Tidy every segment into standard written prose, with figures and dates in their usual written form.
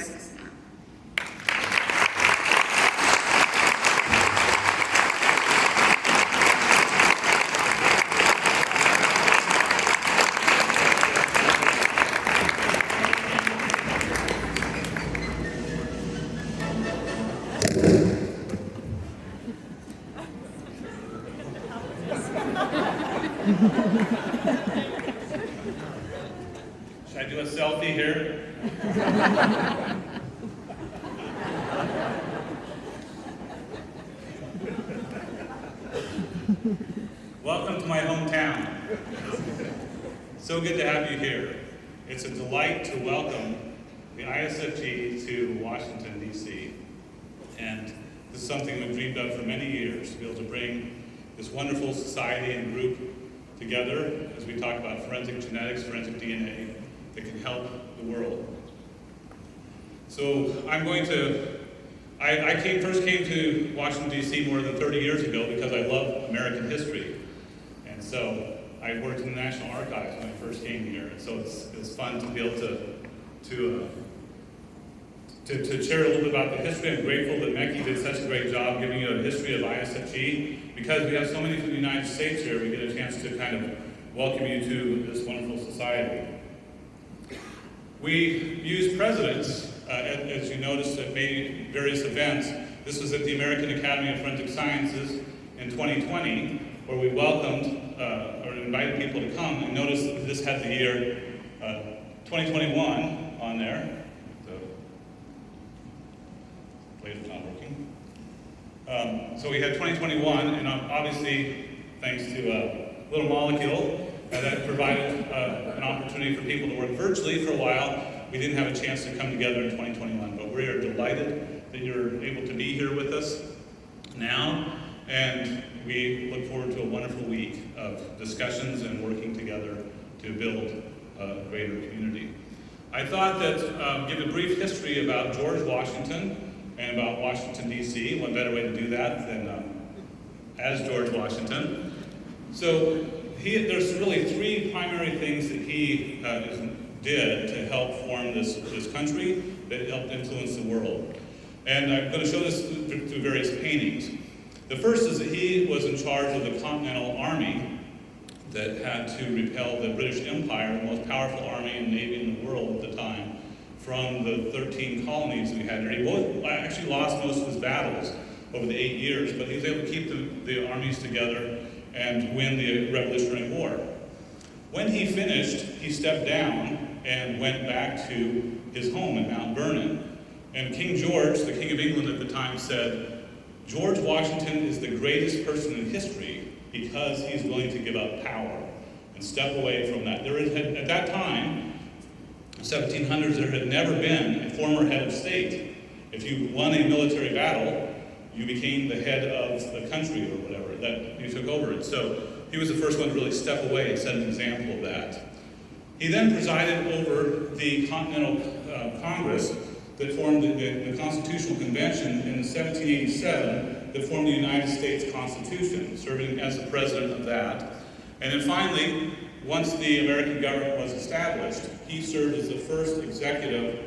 crisis now. Should I do a selfie here? Welcome to my hometown. So good to have you here. It's a delight to welcome the ISFG to Washington, D.C. And this is something we've dreamed of for many years, to be able to bring this wonderful society and group together as we talk about forensic genetics, forensic DNA that can help the world. So I'm going to, I first came to Washington, D.C. more than 30 years ago because I love American history. And so I worked in the National Archives when I first came here. And so it's fun to be able to share a little bit about the history. I'm grateful that Mekki did such a great job giving you a history of ISFG. Because we have so many from the United States here, we get a chance to kind of welcome you to this wonderful society. We use presidents, as you noticed at various events. This was at the American Academy of Forensic Sciences in 2020, where we welcomed or invited people to come. And notice that this had the year 2021 on there. So, laser's not working. So we had 2021, and obviously, thanks to a little molecule, that provided an opportunity for people to work virtually for a while. We didn't have a chance to come together in 2021, but we are delighted that you're able to be here with us now, and we look forward to a wonderful week of discussions and working together to build a greater community. I thought that give a brief history about George Washington and about Washington, D.C. What better way to do that than as George Washington. So there's really three primary things that he did to help form this country that helped influence the world. And I'm going to show this through various paintings. The first is that he was in charge of the Continental Army that had to repel the British Empire, the most powerful army and navy in the world at the time, from the 13 colonies that we had here. He actually lost most of his battles over the 8 years, but he was able to keep the armies together and win the Revolutionary War. When he finished, he stepped down and went back to his home in Mount Vernon. And King George, the King of England at the time, said, George Washington is the greatest person in history because he's willing to give up power and step away from that. At that time, the 1700s, there had never been a former head of state. If you won a military battle, you became the head of the country or whatever, that you took over it. So he was the first one to really step away and set an example of that. He then presided over the Continental Congress that formed the Constitutional Convention in 1787 that formed the United States Constitution, serving as the president of that. And then finally, once the American government was established, he served as the first executive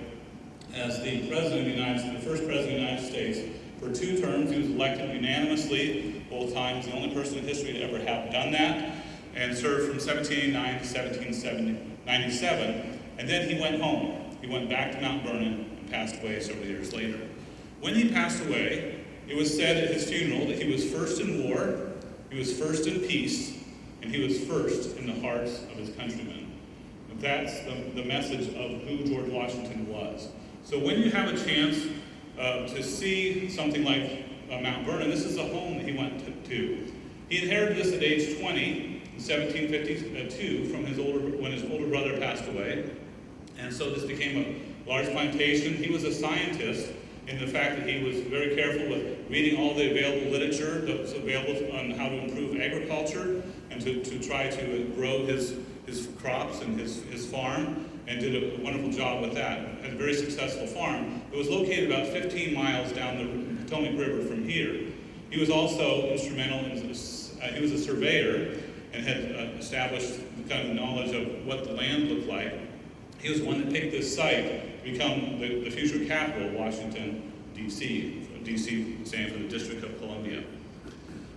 as the president of the first president of the United States for 2 terms. He was elected unanimously both times, the only person in history to ever have done that, and served from 1789 to 1797. And then he went home. He went back to Mount Vernon and passed away several years later. When he passed away, it was said at his funeral that he was first in war, he was first in peace, and he was first in the hearts of his countrymen. And that's the message of who George Washington was. So when you have a chance to see something like Mount Vernon, this is the home that he went to. He inherited this at age 20 in 1752 from when his older brother passed away. And so this became a large plantation. He was a scientist in the fact that he was very careful with reading all the available literature that was available on how to improve agriculture and to try to grow his crops and his farm, and did a wonderful job with that. Had a very successful farm. It was located about 15 miles down the Potomac River from here. He was also instrumental in he was a surveyor and had established kind of knowledge of what the land looked like. He was the one that picked this site become the future capital of Washington, D.C., D.C. standing for the District of Columbia.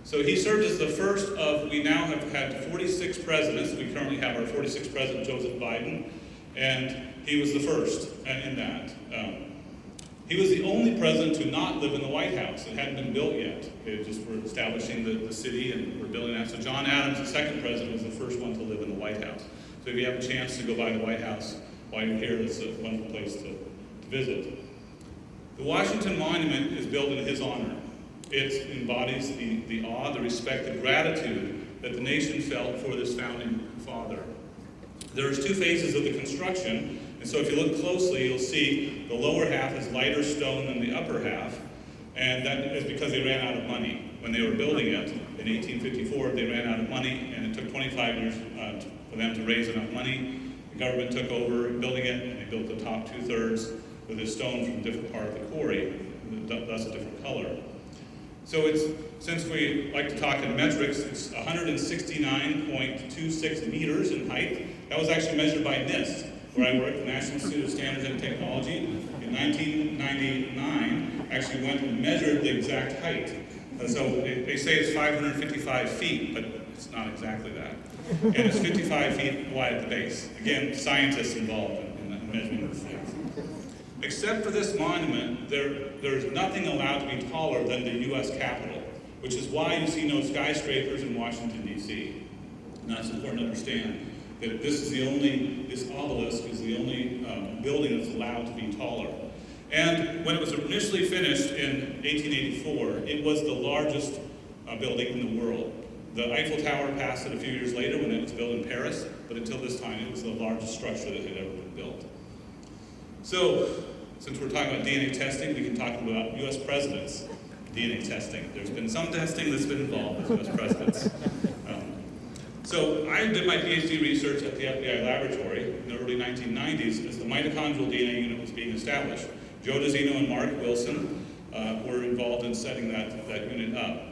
So he served as the first of, we now have had 46 presidents. We currently have our 46th president, Joseph Biden, and he was the first in that. He was the only president to not live in the White House. It hadn't been built yet. They just were establishing the city and were building that. So John Adams, the second president, was the first one to live in the White House. So if you have a chance to go by the White House while you're here, it's a wonderful place to visit. The Washington Monument is built in his honor. It embodies the awe, the respect, the gratitude that the nation felt for this founding father. There's two phases of the construction, and so if you look closely, you'll see the lower half is lighter stone than the upper half, and that is because they ran out of money. When they were building it in 1854, they ran out of money, and it took 25 years for them to raise enough money. The government took over building it, and they built the top 2/3 with a stone from a different part of the quarry, thus a different color. So since we like to talk in metrics, it's 169.26 meters in height. That was actually measured by NIST, where I work, the National Institute of Standards and Technology. In 1999, actually went and measured the exact height. And so they say it's 555 feet, but it's not exactly that. And it's 55 feet wide at the base. Again, scientists involved in measuring these things. Except for this monument, there's nothing allowed to be taller than the U.S. Capitol, which is why you see no skyscrapers in Washington, D.C. And that's important to understand, that this obelisk is the only building that's allowed to be taller. And when it was initially finished in 1884, it was the largest building in the world. The Eiffel Tower passed it a few years later when it was built in Paris, but until this time, it was the largest structure that had ever been built. So, since we're talking about DNA testing, we can talk about U.S. presidents' DNA testing. There's been some testing that's been involved with U.S. presidents. So I did my PhD research at the FBI laboratory in the early 1990s as the mitochondrial DNA unit was being established. Joe DeZino and Mark Wilson were involved in setting that unit up.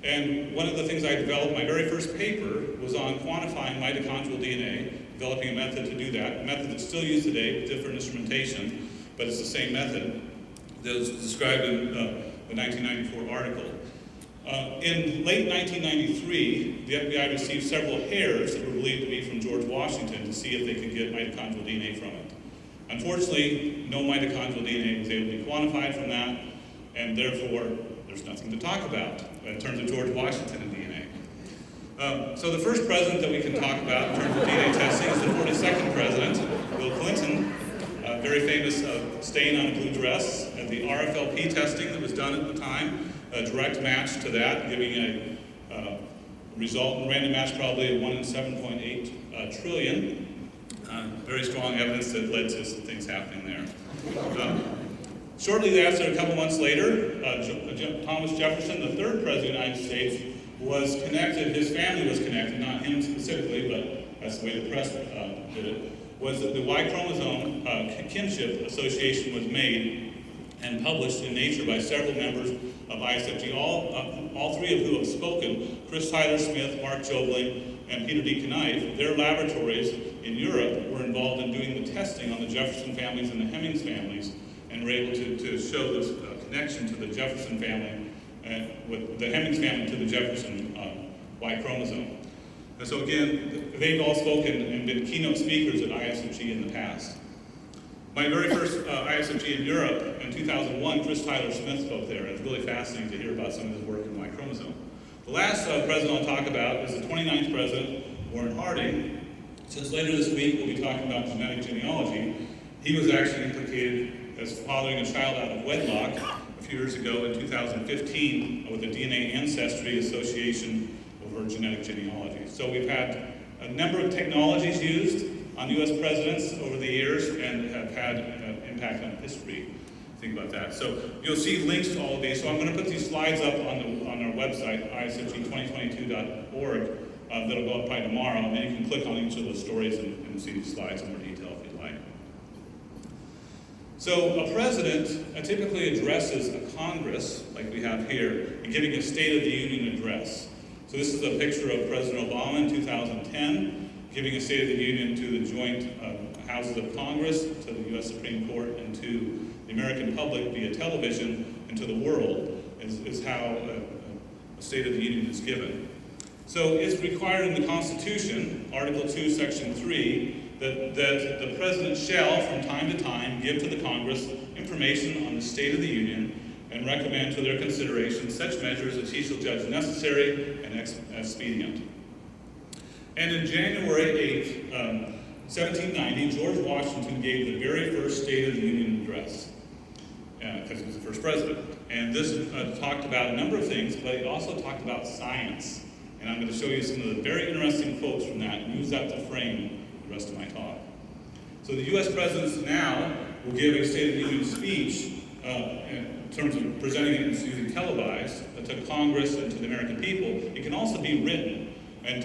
And one of the things I developed, my very first paper, was on quantifying mitochondrial DNA, developing a method to do that, a method that's still used today with different instrumentation, but it's the same method that was described in the 1994 article. In late 1993, the FBI received several hairs that were believed to be from George Washington to see if they could get mitochondrial DNA from it. Unfortunately, no mitochondrial DNA was able to be quantified from that, and therefore, there's nothing to talk about in terms of George Washington and DNA. So the first president that we can talk about in terms of DNA testing is the 42nd president, Bill Clinton, very famous stain on a blue dress, and the RFLP testing that was done at the time, a direct match to that, giving a result in random match probably of 1 in 7.8 trillion. Very strong evidence that led to some things happening there. Shortly thereafter, a couple months later, Thomas Jefferson, the third president of the United States, was connected, his family was connected, not him specifically, but that's the way the press did it, was that the Y chromosome kinship association was made and published in Nature by several members of ISFG, all three of who have spoken, Chris Tyler Smith, Mark Jobling, and Peter D. Knife. Their laboratories in Europe were involved in doing the testing on the Jefferson families and the Hemmings families, and were able to show this connection to the Jefferson family, with the Hemmings family to the Jefferson Y chromosome. And so again, they've all spoken and been keynote speakers at ISFG in the past. My very first ISFG in Europe in 2001, Chris Tyler Smith spoke there. It's really fascinating to hear about some of his work in Y chromosome. The last president I'll talk about is the 29th president, Warren Harding. Since later this week we'll be talking about genetic genealogy, he was actually implicated as fathering a child out of wedlock a few years ago in 2015 with the DNA Ancestry Association over genetic genealogy. So we've had a number of technologies used on U.S. presidents over the years and have had an impact on history. Think about that. So you'll see links to all of these. So I'm going to put these slides up on our website, isfg2022.org, that'll go up by tomorrow, and then you can click on each of the stories and see these slides in more detail if you'd like. So a president typically addresses a Congress, like we have here, in giving a State of the Union address. So this is a picture of President Obama in 2010, giving a State of the Union to the joint houses of Congress, to the U.S. Supreme Court, and to the American public via television, and to the world, is how a State of the Union is given. So it's required in the Constitution, Article 2, Section 3, that the President shall, from time to time, give to the Congress information on the State of the Union and recommend to their consideration such measures as he shall judge necessary and expedient. And in January 8th, 1790, George Washington gave the very first State of the Union address, because he was the first president. And this talked about a number of things, but it also talked about science. And I'm going to show you some of the very interesting quotes from that and use that to frame the rest of my talk. So the U.S. presidents now will give a State of the Union speech in terms of presenting it using televised to Congress and to the American people. It can also be written. And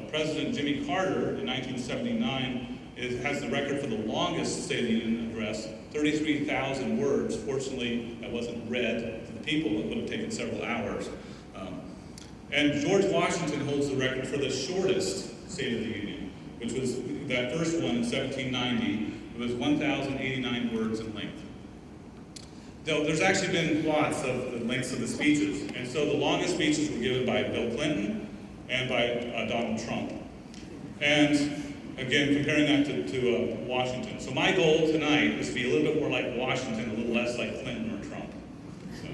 President Jimmy Carter in 1979 has the record for the longest State of the Union address, 33,000 words. Fortunately, that wasn't read to the people. It would have taken several hours. And George Washington holds the record for the shortest State of the Union, which was that first one in 1790. It was 1,089 words in length. Though there's actually been lots of the lengths of the speeches. And so the longest speeches were given by Bill Clinton and by Donald Trump. And again, comparing that to Washington. So my goal tonight is to be a little bit more like Washington, a little less like Clinton or Trump. So,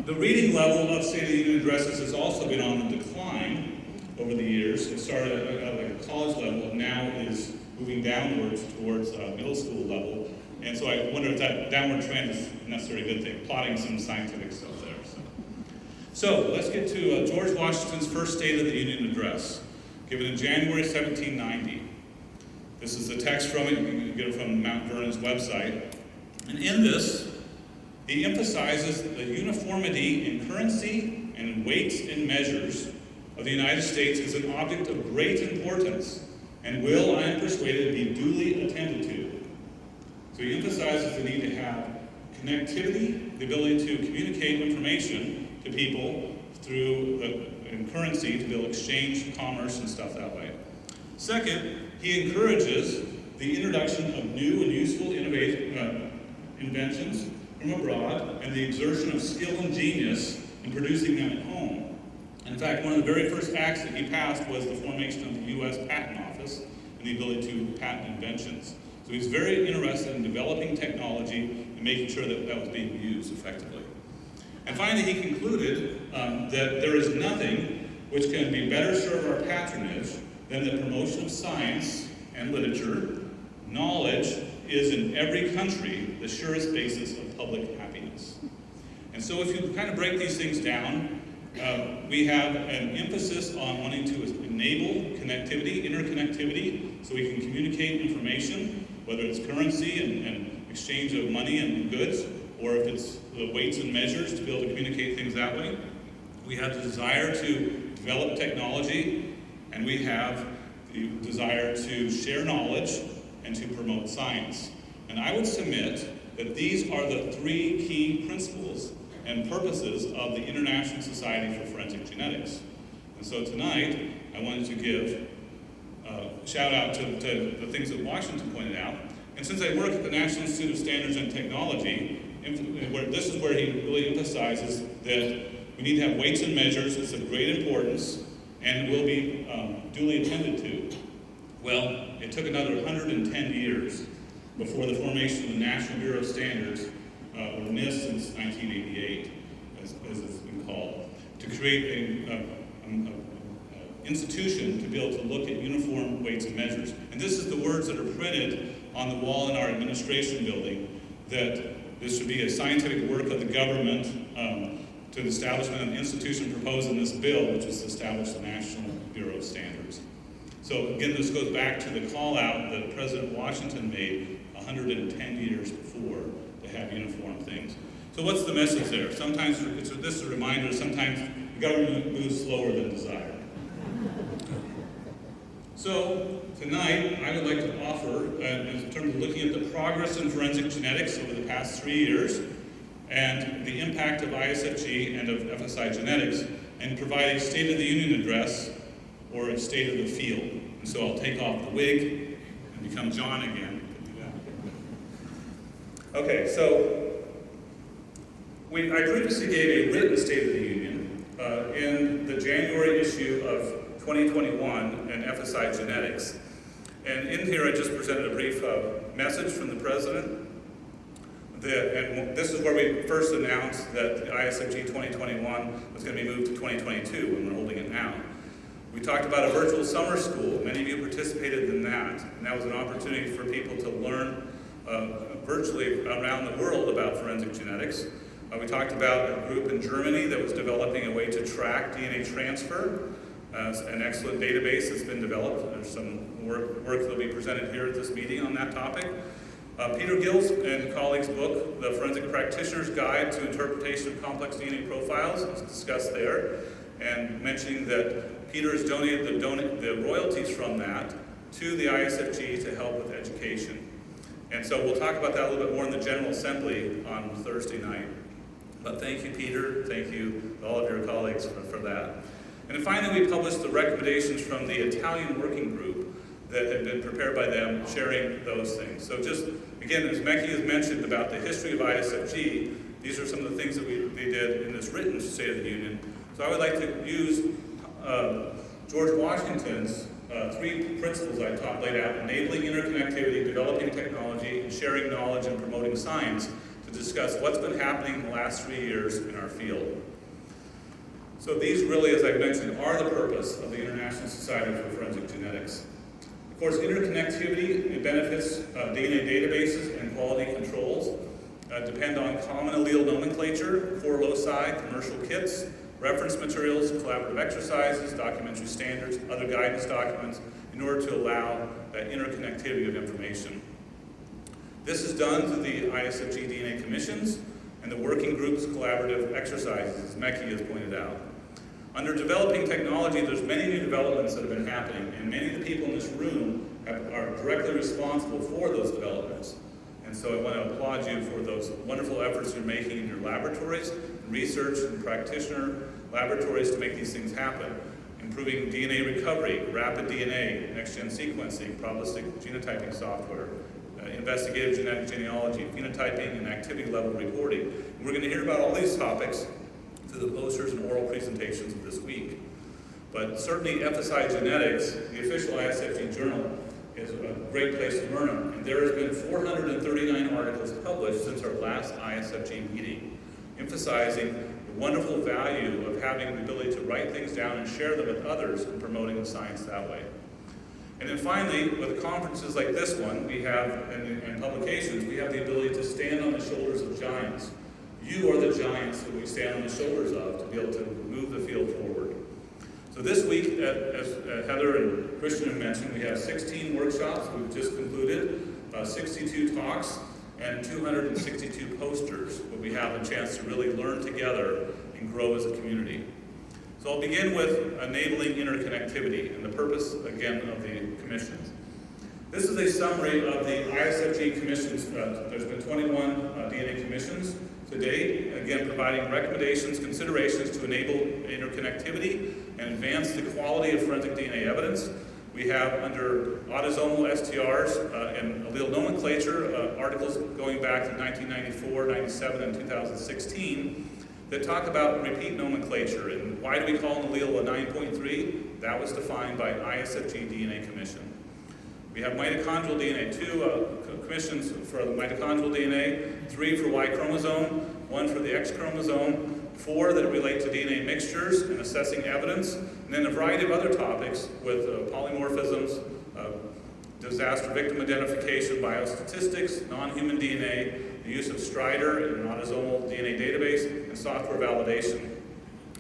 the reading level of State of the Union addresses has also been on the decline over the years. It started at a college level and now is moving downwards towards middle school level. And so I wonder if that downward trend is necessarily a good thing, plotting some scientific stuff there. So let's get to George Washington's first State of the Union address, given in January 1790. This is the text from it. You can get it from Mount Vernon's website. And in this, he emphasizes the uniformity in currency and in weights and measures of the United States is an object of great importance and will, I am persuaded, be duly attended to. So he emphasizes the need to have connectivity, the ability to communicate information to people through currency to be able to exchange commerce and stuff that way. Second, he encourages the introduction of new and useful inventions from abroad and the exertion of skill and genius in producing them at home. In fact, one of the very first acts that he passed was the formation of the U.S. Patent Office and the ability to patent inventions. So he's very interested in developing technology and making sure that that was being used effectively. And finally, he concluded that there is nothing which can be better serve our patronage than the promotion of science and literature. Knowledge is in every country the surest basis of public happiness. And so if you kind of break these things down, we have an emphasis on wanting to enable connectivity, interconnectivity, so we can communicate information, whether it's currency and exchange of money and goods, or if it's the weights and measures to be able to communicate things that way. We have the desire to develop technology, and we have the desire to share knowledge and to promote science. And I would submit that these are the three key principles and purposes of the International Society for Forensic Genetics. And so tonight, I wanted to give a shout out to the things that Washington pointed out. And since I work at the National Institute of Standards and Technology, this is where he really emphasizes that we need to have weights and measures. It's of great importance and will be duly attended to. Well, it took another 110 years before the formation of the National Bureau of Standards, or NIST since 1988, as it's been called, to create an institution to be able to look at uniform weights and measures. And this is the words that are printed on the wall in our administration building, that this should be a scientific work of the government to the establishment of an institution proposed in this bill, which is to establish the National Bureau of Standards. So again, this goes back to the call out that President Washington made 110 years before to have uniform things. So what's the message there? Sometimes this is a reminder, sometimes the government moves slower than desired. So tonight, I would like to offer, in terms of looking at the progress in forensic genetics over the past 3 years, and the impact of ISFG and of FSI genetics, and provide a State of the Union address or a state of the field. And so I'll take off the wig and become John again. Okay, so I previously gave a written State of the Union in the January issue of 2021 and FSI Genetics. And in here I just presented a brief message from the President. And this is where we first announced that the ISFG 2021 was going to be moved to 2022, and we're holding it now. We talked about a virtual summer school. Many of you participated in that, and that was an opportunity for people to learn virtually around the world about forensic genetics. We talked about a group in Germany that was developing a way to track DNA transfer. An excellent database that's been developed. There's some work that will be presented here at this meeting on that topic. Peter Gill's and colleagues' book, The Forensic Practitioner's Guide to Interpretation of Complex DNA Profiles, is discussed there, and mentioning that Peter has donated the royalties from that to the ISFG to help with education. And so we'll talk about that a little bit more in the General Assembly on Thursday night. But thank you, Peter. Thank you to all of your colleagues for that. And then finally, we published the recommendations from the Italian working group that had been prepared by them, sharing those things. So just, again, as Mekhi has mentioned about the history of ISFG, these are some of the things that they did in this written State of the Union. So I would like to use George Washington's 3 principles I laid out: enabling interconnectivity, developing technology, and sharing knowledge and promoting science, to discuss what's been happening in the last 3 years in our field. So these really, as I mentioned, are the purpose of the International Society for Forensic Genetics. Of course, interconnectivity, it benefits DNA databases and quality controls, depend on common allele nomenclature, core loci, commercial kits, reference materials, collaborative exercises, documentary standards, other guidance documents, in order to allow that interconnectivity of information. This is done through the ISFG DNA commissions and the working group's collaborative exercises, as Mekhi has pointed out. Under developing technology, there's many new developments that have been happening, and many of the people in this room are directly responsible for those developments. And so I want to applaud you for those wonderful efforts you're making in your laboratories, research and practitioner laboratories to make these things happen. Improving DNA recovery, rapid DNA, next-gen sequencing, probabilistic genotyping software, investigative genetic genealogy, phenotyping, and activity level reporting. And we're going to hear about all these topics through the posters and oral presentations of this week. But certainly FSI Genetics, the official ISFG journal, is a great place to learn them. And there has been 439 articles published since our last ISFG meeting, emphasizing the wonderful value of having the ability to write things down and share them with others and promoting the science that way. And then finally, with conferences like this one, we have, and publications, we have the ability to stand on the shoulders of giants. You are the giants that we stand on the shoulders of to be able to move the field forward. So this week, as Heather and Christian have mentioned, we have 16 workshops we've just concluded, 62 talks, and 262 posters where we have a chance to really learn together and grow as a community. So I'll begin with enabling interconnectivity and the purpose, again, of the commissions. This is a summary of the ISFG commissions. There's been 21 DNA commissions to date, again, providing recommendations, considerations to enable interconnectivity and advance the quality of forensic DNA evidence. We have under autosomal STRs and allele nomenclature articles going back to 1994, 97, and 2016 that talk about repeat nomenclature and why do we call an allele a 9.3? That was defined by ISFG DNA Commission. We have mitochondrial DNA, 2 commissions for the mitochondrial DNA, 3 for Y chromosome, 1 for the X chromosome, 4 that relate to DNA mixtures and assessing evidence, and then a variety of other topics with polymorphisms, disaster victim identification, biostatistics, non-human DNA, the use of Strider in an autosomal DNA database, and software validation.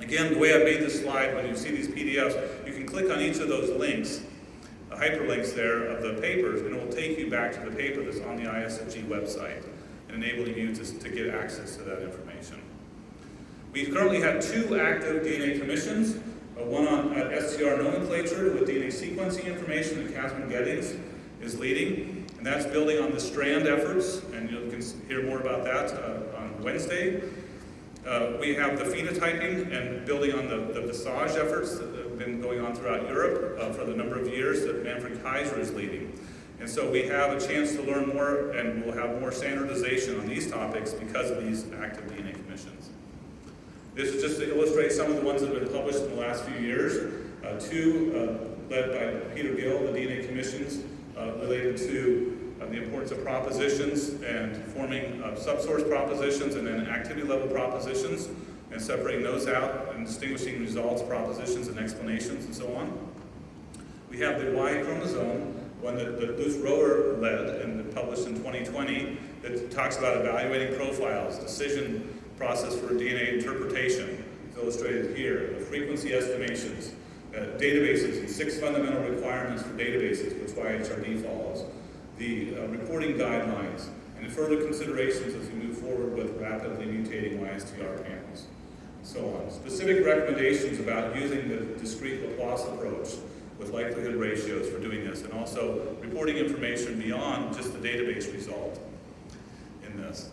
Again, the way I made this slide, when you see these PDFs, you can click on each of those links, the hyperlinks there of the papers, and it will take you back to the paper that's on the ISFG website and enabling you to get access to that information. We currently have 2 active DNA commissions, one on STR nomenclature with DNA sequencing information that Catherine Gettings is leading, and that's building on the STRAND efforts, and you can hear more about that on Wednesday. We have the phenotyping and building on the Visage efforts that have been going on throughout Europe for the number of years that Manfred Kaiser is leading. And so we have a chance to learn more, and we'll have more standardization on these topics because of these active DNA commissions. This is just to illustrate some of the ones that have been published in the last few years. Two led by Peter Gill, the DNA commissions related to the importance of propositions and forming subsource propositions and then activity level propositions and separating those out and distinguishing results, propositions, and explanations and so on. We have the Y chromosome, one that Luce Rower led and published in 2020 that talks about evaluating profiles, decision process for DNA interpretation. It's illustrated here. The frequency estimations, databases, and 6 fundamental requirements for databases, which YHRD follows. The reporting guidelines, and further considerations as we move forward with rapidly mutating YSTR panels, and so on. Specific recommendations about using the discrete Laplace approach with likelihood ratios for doing this, and also reporting information beyond just the database result in this.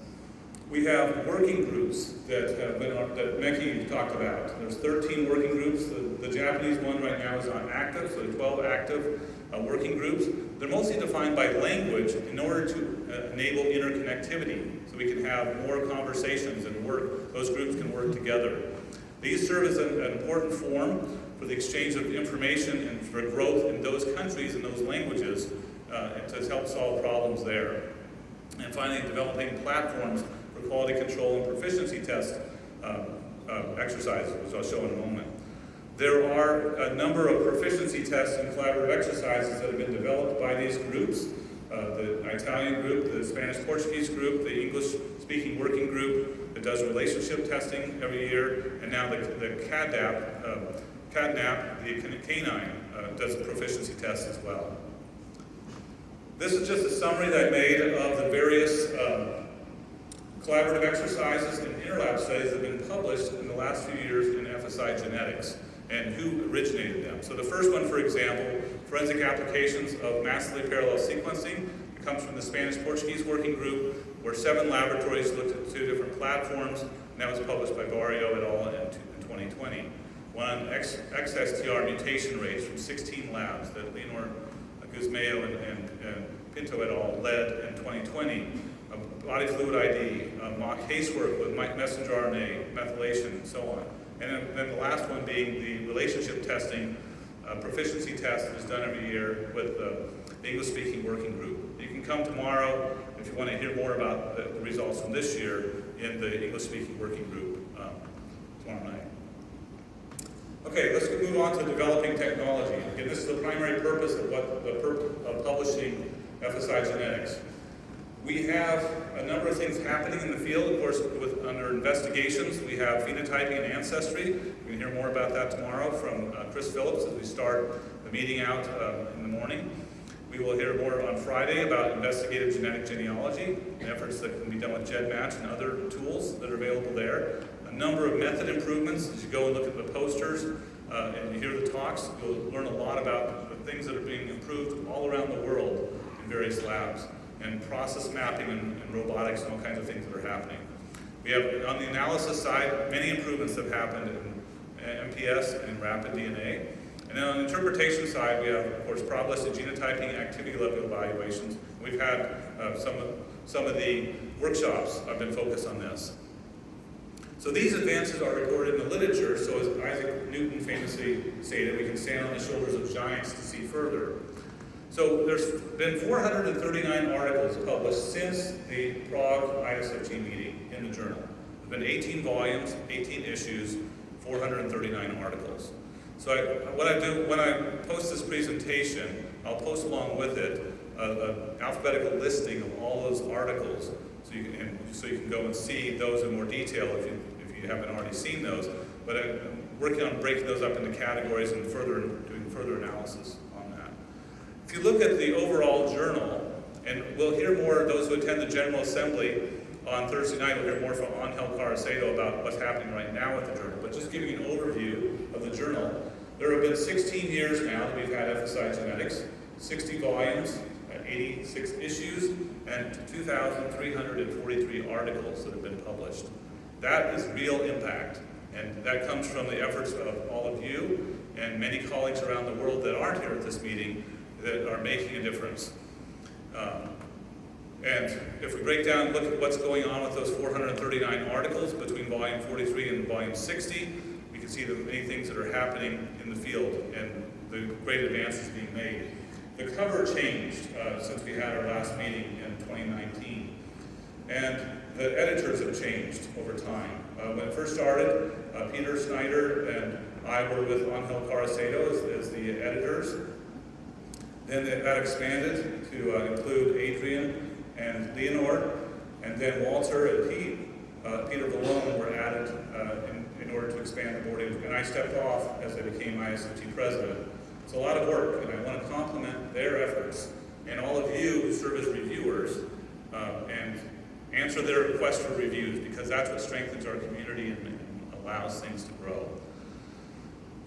We have working groups that have been that Meki talked about. There's 13 working groups. The Japanese one right now is on active, so 12 active working groups. They're mostly defined by language in order to enable interconnectivity, so we can have more conversations and work. Those groups can work together. These serve as an important forum for the exchange of information and for growth in those countries and those languages and to help solve problems there. And finally, developing platforms for quality control and proficiency test exercises, which I'll show in a moment. There are a number of proficiency tests and collaborative exercises that have been developed by these groups. The Italian group, the Spanish-Portuguese group, the English-speaking working group that does relationship testing every year, and now the CADNAP, the canine, does a proficiency test as well. This is just a summary that I made of the various collaborative exercises and interlab studies that have been published in the last few years in FSI genetics and who originated them. So the first one, for example, forensic applications of massively parallel sequencing. It comes from the Spanish-Portuguese working group, where 7 laboratories looked at 2 different platforms, and that was published by Barrio et al. in 2020. One on XSTR mutation rates from 16 labs that Leonor Guzmeo and Pinto et al. Led in 2020. Body fluid ID, mock casework with messenger RNA, methylation, and so on. And then the last one being the relationship testing, proficiency test that is done every year with the English-speaking working group. You can come tomorrow if you want to hear more about the results from this year in the English-speaking working group tomorrow night. Okay, let's move on to developing technology. Again, this is the primary purpose of publishing FSI genetics. We have a number of things happening in the field, of course, under investigations. We have phenotyping and ancestry. We can hear more about that tomorrow from Chris Phillips as we start the meeting out in the morning. We will hear more on Friday about investigative genetic genealogy and efforts that can be done with GEDmatch and other tools that are available there. A number of method improvements. As you go and look at the posters and you hear the talks, you'll learn a lot about the things that are being improved all around the world in various labs, and process mapping and robotics and all kinds of things that are happening. We have, on the analysis side, many improvements have happened in MPS and in rapid DNA. And then on the interpretation side, we have, of course, probabilistic genotyping, activity level evaluations. We've had some of the workshops have been focused on this. So these advances are recorded in the literature, so as Isaac Newton famously stated, we can stand on the shoulders of giants to see further. So there's been 439 articles published since the Prague ISFG meeting in the journal. There have been 18 volumes, 18 issues, 439 articles. So what I do when I post this presentation, I'll post along with it an alphabetical listing of all those articles, so you can go and see those in more detail if you haven't already seen those. But I'm working on breaking those up into categories and doing further analysis on that. If you look at the overall journal, and we'll hear more, those who attend the General Assembly on Thursday night, we'll hear more from Angel Caracedo about what's happening right now with the journal. But just giving an overview of the journal, there have been 16 years now that we've had FSI genetics, 60 volumes, 86 issues, and 2,343 articles that have been published. That is real impact, and that comes from the efforts of all of you and many colleagues around the world that aren't here at this meeting that are making a difference. And if we break down, look at what's going on with those 439 articles between volume 43 and volume 60, we can see the many things that are happening in the field and the great advances being made. The cover changed since we had our last meeting in 2019, and the editors have changed over time. When it first started, Peter Snyder and I were with Angel Caracedo as the editors. Then that expanded to include Adrian and Leonore, and then Walter and Peter Vallone were added in order to expand the board, and I stepped off as I became ISFG president. It's a lot of work, and I want to compliment their efforts, and all of you who serve as reviewers and answer their requests for reviews, because that's what strengthens our community and allows things to grow.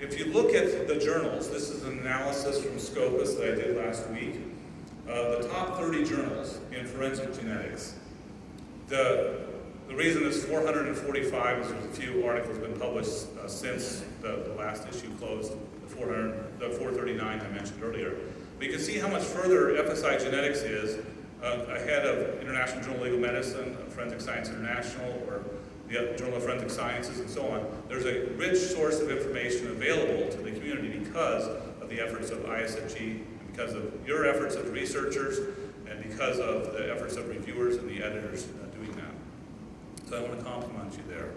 If you look at the journals, this is an analysis from Scopus that I did last week. The top 30 journals in forensic genetics. The reason it's 445 is there's a few articles been published since the last issue closed, the 439 I mentioned earlier. But you can see how much further FSI Genetics is ahead of International Journal of Legal Medicine, Forensic Science International, or the Journal of Forensic Sciences, and so on. There's a rich source of information available to the community because of the efforts of ISFG, because of your efforts as researchers, and because of the efforts of reviewers and the editors doing that. So I want to compliment you there.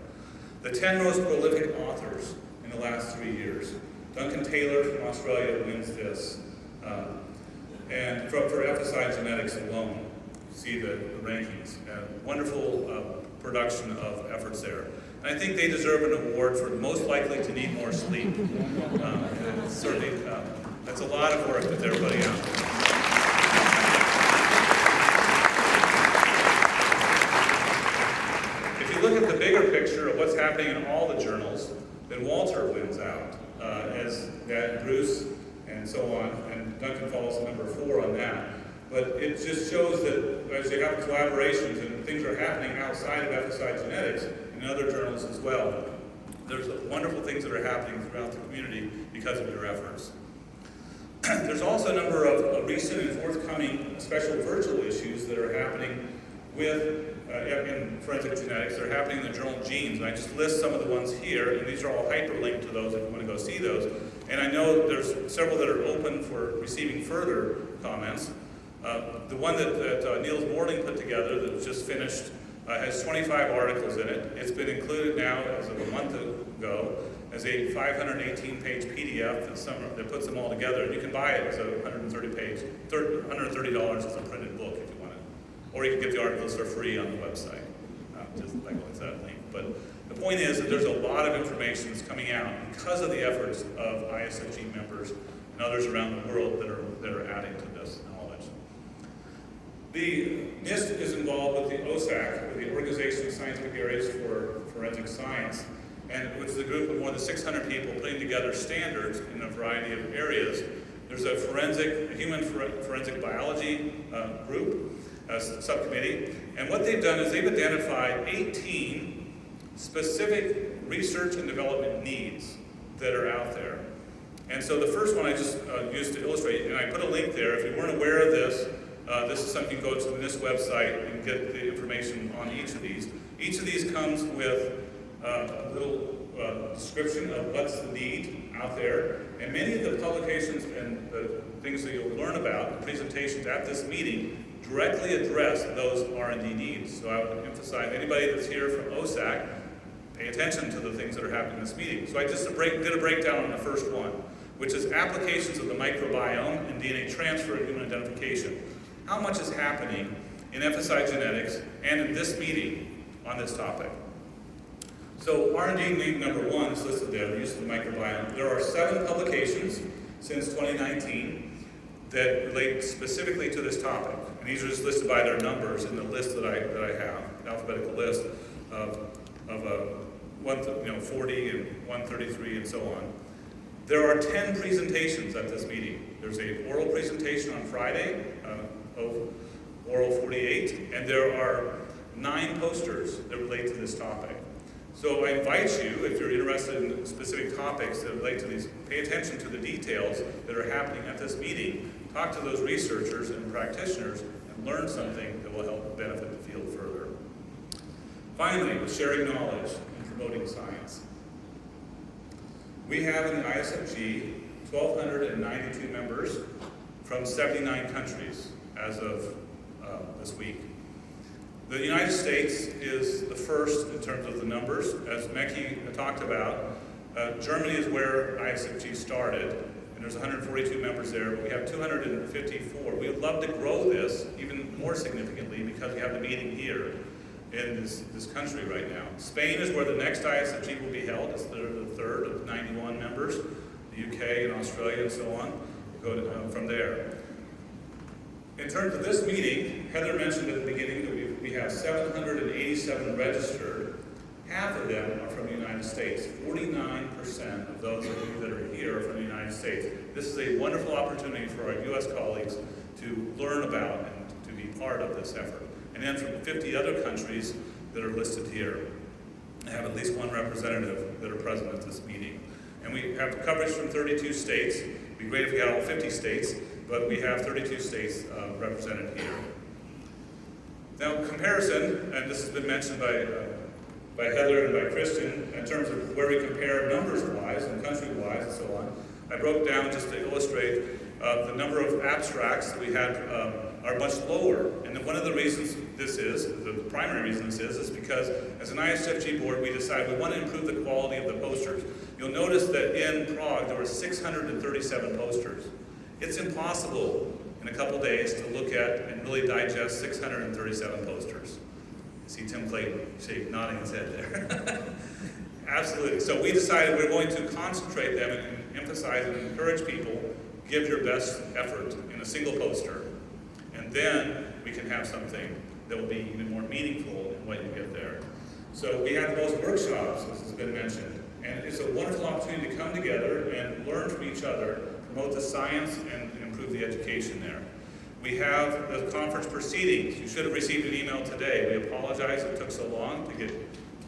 The 10 most prolific authors in the last 3 years. Duncan Taylor from Australia wins this. And for FSI Genetics alone, see the rankings. Wonderful production of efforts there. And I think they deserve an award for most likely to need more sleep. Certainly, that's a lot of work that they're putting out. If you look at the bigger picture of what's happening in all the journals, then Walter wins out, as Bruce and so on, and Duncan falls number 4 on that. But it just shows that as you have collaborations and things are happening outside of FSI Genetics in other journals as well, there's wonderful things that are happening throughout the community because of your efforts. There's also a number of recent and forthcoming special virtual issues that are happening with in forensic genetics. They're happening in the journal Genes, and I just list some of the ones here, and these are all hyperlinked to those if you want to go see those. And I know there's several that are open for receiving further comments. The one that Niels Morling put together that was just finished has 25 articles in it. It's been included now as of a month ago as a 518-page PDF that puts them all together. And you can buy it as a $130 as a printed book if you want it. Or you can get the articles for free on the website. Just like what's that link. But the point is that there's a lot of information that's coming out because of the efforts of ISFG members and others around the world that are adding to this knowledge. The NIST is involved with the OSAC, with the Organization of Scientific Areas for Forensic Science, and which is a group of more than 600 people putting together standards in a variety of areas. There's a human forensic biology group, subcommittee, and what they've done is they've identified 18 specific research and development needs that are out there. And so the first one I just used to illustrate, and I put a link there. If you weren't aware of this, this is something you go to the NIST website and get the information on each of these. Each of these comes with a little description of what's the need out there. And many of the publications and the things that you'll learn about, the presentations at this meeting, directly address those R&D needs. So I would emphasize anybody that's here from OSAC, pay attention to the things that are happening in this meeting. So I just did a breakdown on the first one, which is applications of the microbiome in DNA transfer and human identification. How much is happening in FSI genetics and in this meeting on this topic? So R&D need number 1 is listed there, the use of the microbiome. There are 7 publications since 2019 that relate specifically to this topic. And these are just listed by their numbers in the list that I have, alphabetical list of 40 and 133 and so on. There are 10 presentations at this meeting. There's an oral presentation on Friday, oral 48, and there are 9 posters that relate to this topic. So I invite you, if you're interested in specific topics that relate to these, pay attention to the details that are happening at this meeting. Talk to those researchers and practitioners learn something that will help benefit the field further. Finally, with sharing knowledge and promoting science. We have in the ISFG 1,292 members from 79 countries as of this week. The United States is the first in terms of the numbers. As Meki talked about, Germany is where ISFG started, and there's 142 members there, but we have 254. We would love to grow this even more significantly because we have the meeting here in this country right now. Spain is where the next ISFG will be held. It's the third of 91 members. The UK and Australia and so on. We'll go from there. In terms of this meeting, Heather mentioned at the beginning that we have 787 registered. Half of them are from the United States. 49% of those of you that are here are from the United States. This is a wonderful opportunity for our U.S. colleagues to learn about and to be part of this effort. And then from 50 other countries that are listed here, I have at least one representative that are present at this meeting. And we have coverage from 32 states. It'd be great if we had all 50 states, but we have 32 states represented here. Now, comparison, and this has been mentioned by Heather and by Christian, in terms of where we compare numbers-wise and country-wise and so on. I broke down just to illustrate the number of abstracts that we had are much lower. And one of the reasons this is, the primary reason this is because as an ISFG board, we decided we want to improve the quality of the posters. You'll notice that in Prague, there were 637 posters. It's impossible in a couple days to look at and really digest 637 posters. I see Tim Clayton nodding his head there. Absolutely. So we decided we're going to concentrate them and emphasize and encourage people, give your best effort in a single poster, and then we can have something that will be even more meaningful in what you get there. So we have most workshops, as has been mentioned, and it's a wonderful opportunity to come together and learn from each other, promote the science, and improve the education there. We have the conference proceedings. You should have received an email today. We apologize it took so long to get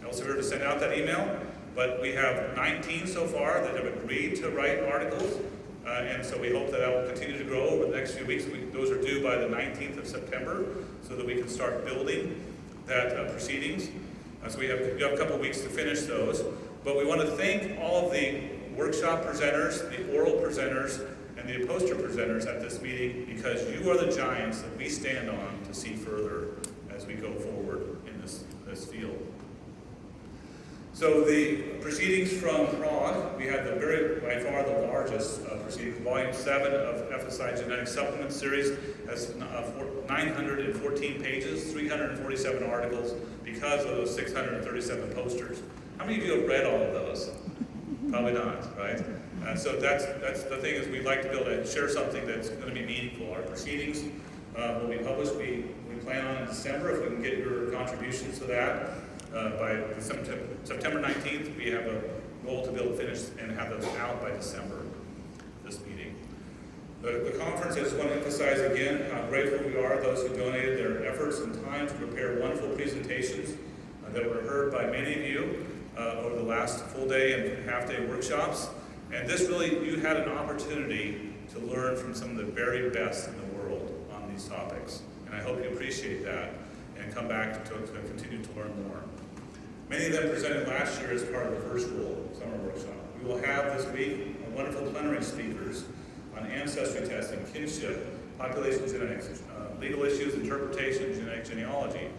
Elsevier to send out that email, but we have 19 so far that have agreed to write articles, and so we hope that will continue to grow over the next few weeks. Those are due by the 19th of September so that we can start building that proceedings. So we have a couple weeks to finish those, but we want to thank all of the workshop presenters, the oral presenters, and the poster presenters at this meeting because you are the giants that we stand on to see further as we go forward in this field. So the proceedings from Prague, we have by far the largest proceedings. Volume 7 of FSI Genetic Supplement Series has 914 pages, 347 articles because of those 637 posters. How many of you have read all of those? Probably not, right? So that's the thing is we'd like to be able to share something that's going to be meaningful. Our proceedings will be published. We plan on in December if we can get your contributions to that. By September 19th, we have a goal to be able to finish and have those out by December, this meeting. The conference, I just want to emphasize again how grateful we are, those who donated their efforts and time to prepare wonderful presentations that were heard by many of you over the last full day and half-day workshops. And this really, you had an opportunity to learn from some of the very best in the world on these topics. And I hope you appreciate that and come back to continue to learn more. Many of them presented last year as part of the virtual summer workshop. We will have this week wonderful plenary speakers on ancestry testing, kinship, population genetics, legal issues, interpretation, genetic genealogy.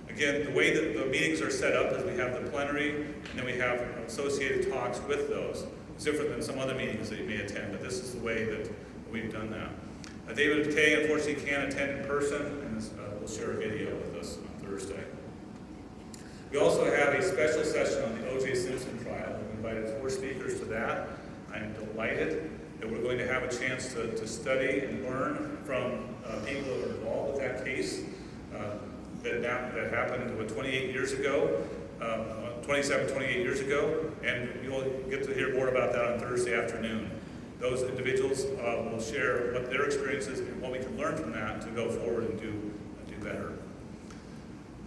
Again, the way that the meetings are set up is we have the plenary and then we have associated talks with those. It's different than some other meetings that you may attend, but this is the way that we've done that. David Kay unfortunately can't attend in person and will share a video with us on Thursday. We also have a special session on the O.J. Simpson trial. We've invited 4 speakers to that. I'm delighted that we're going to have a chance to study and learn from people that are involved with that case that happened 28 years ago, 28 years ago, and you'll get to hear more about that on Thursday afternoon. Those individuals will share what their experiences and what we can learn from that to go forward and do better.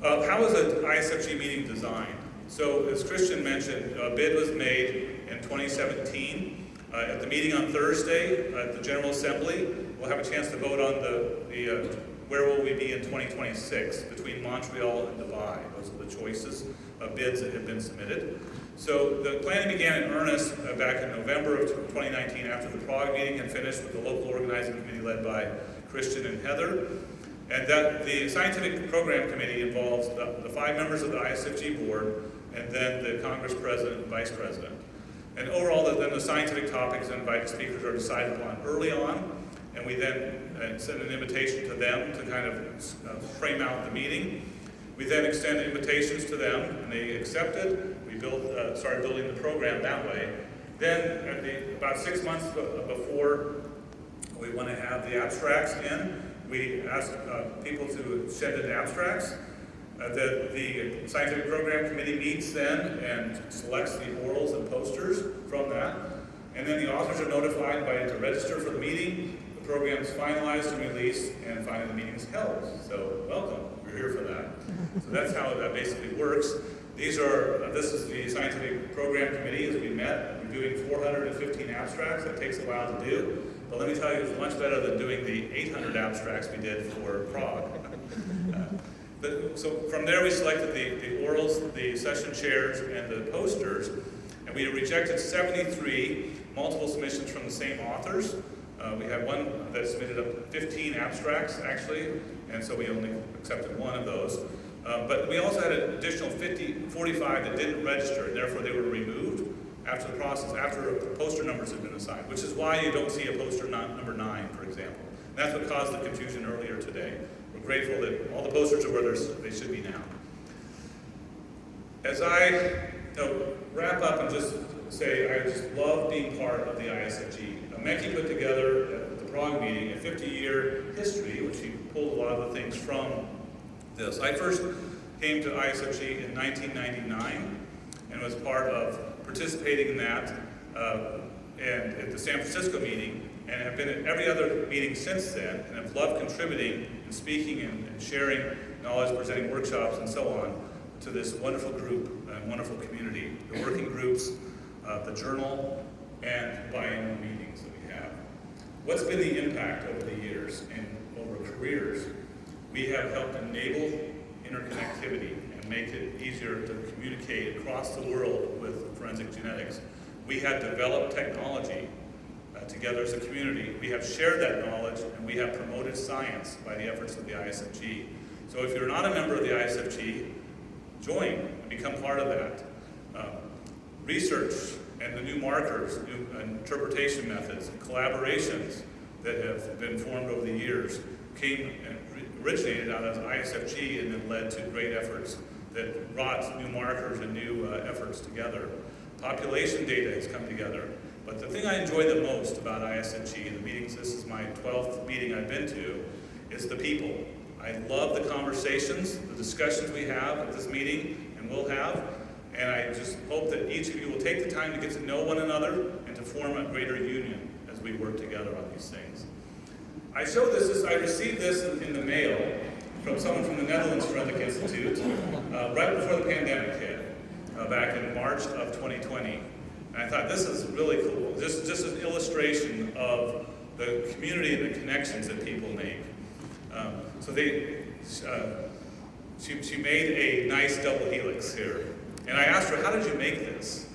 How is an ISFG meeting designed? So as Christian mentioned, a bid was made in 2017. At the meeting on Thursday at the General Assembly, we'll have a chance to vote on the where will we be in 2026 between Montreal and Dubai? Those are the choices of bids that have been submitted. So the planning began in earnest back in November of 2019 after the Prague meeting had finished with the local organizing committee led by Christian and Heather. And that the scientific program committee involves the 5 members of the ISFG board and then the Congress president and vice president. And overall, then the scientific topics and invited speakers are decided upon early on, and we then send an invitation to them to kind of frame out the meeting. We then extend invitations to them, and they accepted. We started building the program that way. Then, about 6 months before we want to have the abstracts in, we asked people to send in abstracts. The scientific program committee meets then and selects the orals and posters from that. And then the authors are notified to register for the meeting. The program is finalized and released, and finally the meeting is held. So welcome, we're here for that. So that's how that basically works. This is the scientific program committee as we met. We're doing 415 abstracts. That takes a while to do. But let me tell you, it's much better than doing the 800 abstracts we did for Prague. So from there we selected the orals, the session chairs, and the posters, and we rejected 73 multiple submissions from the same authors. We had one that submitted up 15 abstracts, actually, and so we only accepted one of those. But we also had an additional 45 that didn't register, and therefore they were removed after the process, after poster numbers had been assigned, which is why you don't see a poster number 9, for example. And that's what caused the confusion earlier today. We're grateful that all the posters are where they should be now. As I wrap up and just say, I just love being part of the ISFG. Meki put together at the Prague meeting a 50-year history, which he pulled a lot of the things from this. I first came to ISFG in 1999 and was part of participating in that and at the San Francisco meeting, and have been at every other meeting since then, and have loved contributing and speaking and sharing knowledge, presenting workshops and so on to this wonderful group and wonderful community, the working groups, the journal, and biannual meetings that we have. What's been the impact over the years and over careers? We have helped enable interconnectivity and make it easier to communicate across the world with forensic genetics. We have developed technology together as a community. We have shared that knowledge, and we have promoted science by the efforts of the ISFG. So if you're not a member of the ISFG, join and become part of that. Research and the new markers, new interpretation methods, collaborations that have been formed over the years came and originated out of ISFG and then led to great efforts that brought new markers and new efforts together. Population data has come together. But the thing I enjoy the most about ISFG, the meetings, this is my 12th meeting I've been to, is the people. I love the conversations, the discussions we have at this meeting and will have, and I just hope that each of you will take the time to get to know one another and to form a greater union as we work together on these things. I received this in the mail from someone from the Netherlands Forensic Institute right before the pandemic hit, back in March of 2020. And I thought, this is really cool. Just an illustration of the community and the connections that people make. She made a nice double helix here. And I asked her, how did you make this?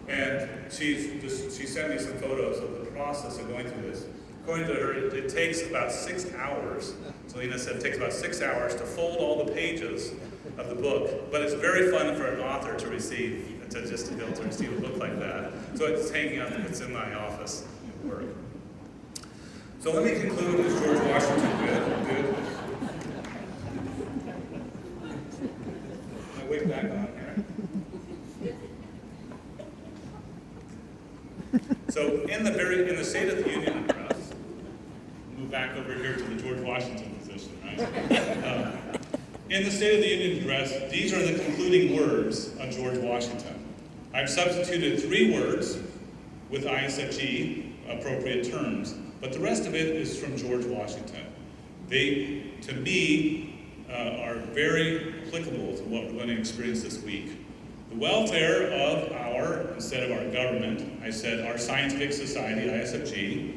And she sent me some photos of the process of going through this. According to her, it takes about 6 hours. Selena said it takes about 6 hours to fold all the pages of the book. But it's very fun for an author to receive, to be able to receive a book like that. So it's hanging out, it's in my office at work. So let me conclude with George Washington. Good. My wig back on here. So in the State of the Union address, move back over here to the George Washington position, right? In the State of the Union address, these are the concluding words of George Washington. I've substituted 3 words with ISFG appropriate terms, but the rest of it is from George Washington. They, to me, are very applicable to what we're going to experience this week. The welfare of instead of our government, I said our scientific society, ISFG,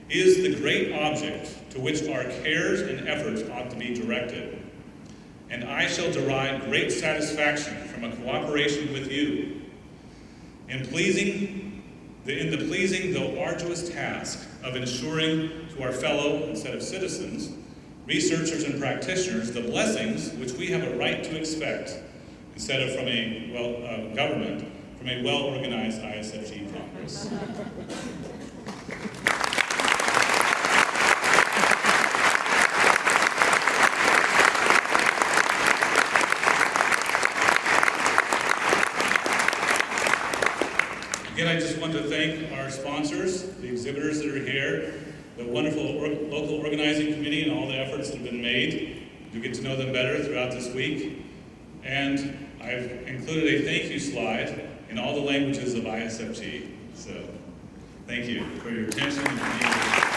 is the great object to which our cares and efforts ought to be directed. And I shall derive great satisfaction from a cooperation with you in the pleasing though arduous task of ensuring to our fellow set of citizens, researchers and practitioners, the blessings which we have a right to expect instead of from a government, from a well-organized ISFG Congress. Again, I just want to thank our sponsors, the exhibitors that are here, the wonderful local organizing committee and all the efforts that have been made. You get to know them better throughout this week. And I've included a thank you slide in all the languages of ISFG. So, thank you for your attention.